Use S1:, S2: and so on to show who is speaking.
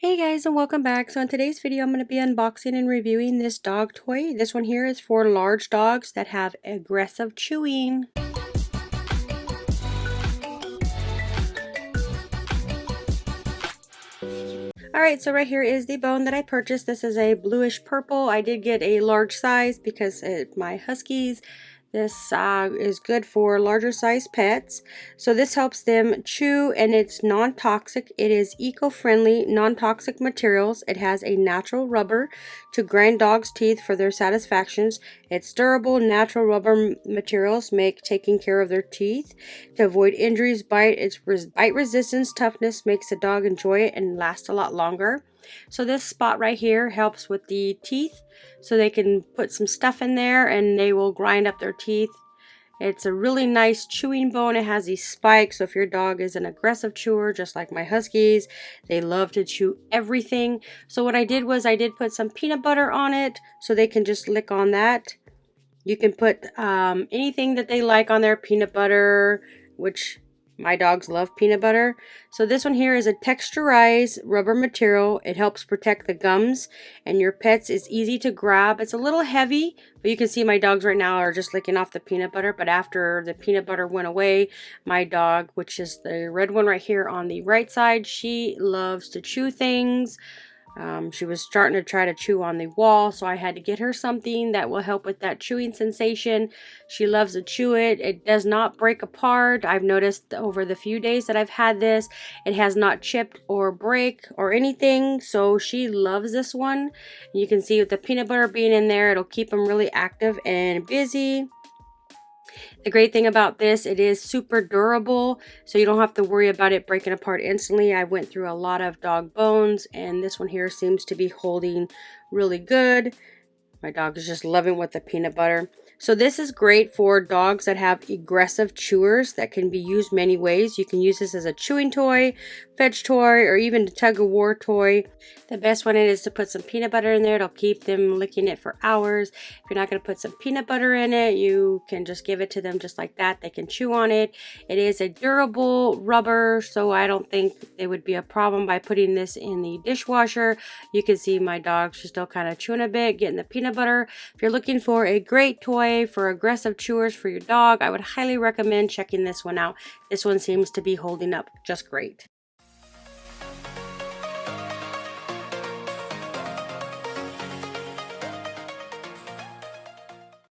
S1: Hey guys, and welcome back. So in today's video I'm going to be unboxing and reviewing this dog toy. This one here is for large dogs that have aggressive chewing. Alright, so right here is the bone that I purchased. This is a bluish purple. I did get a large size because my huskies. This is good for larger size pets. So this helps them chew, and it's non-toxic. It is eco-friendly, non-toxic materials. It has a natural rubber to grind dogs' teeth for their satisfactions. It's durable, natural rubber materials make taking care of their teeth to avoid injuries, bite. Its bite resistance, toughness makes the dog enjoy it and last a lot longer. So this spot right here helps with the teeth, so they can put some stuff in there and they will grind up their teeth. It's a really nice chewing bone. It has these spikes, so if your dog is an aggressive chewer, just like my huskies, they love to chew everything. So what I did was I did put some peanut butter on it so they can just lick on that. You can put anything that they like on there, peanut butter, which my dogs love peanut butter. So this one here is a texturized rubber material. It helps protect the gums and your pets. Is easy to grab. It's a little heavy, but you can see my dogs right now are just licking off the peanut butter. But after the peanut butter went away, my dog, which is the red one right here on the right side, she loves to chew things. She was starting to try to chew on the wall, so I had to get her something that will help with that chewing sensation. She loves to chew it. It does not break apart. I've noticed over the few days that I've had this, it has not chipped or break or anything, so she loves this one. You can see with the peanut butter being in there, it'll keep them really active and busy. The great thing about this, it is super durable, so you don't have to worry about it breaking apart instantly. I went through a lot of dog bones, and this one here seems to be holding really good. My dog is just loving with the peanut butter. So this is great for dogs that have aggressive chewers that can be used many ways. You can use this as a chewing toy, fetch toy, or even a tug-of-war toy. The best one is to put some peanut butter in there. It'll keep them licking it for hours. If you're not going to put some peanut butter in it, you can just give it to them just like that. They can chew on it. It is a durable rubber, so I don't think it would be a problem by putting this in the dishwasher. You can see my dog, she's still kind of chewing a bit, getting the peanut butter. If you're looking for a great toy for aggressive chewers for your dog, I would highly recommend checking this one out. This one seems to be holding up just great.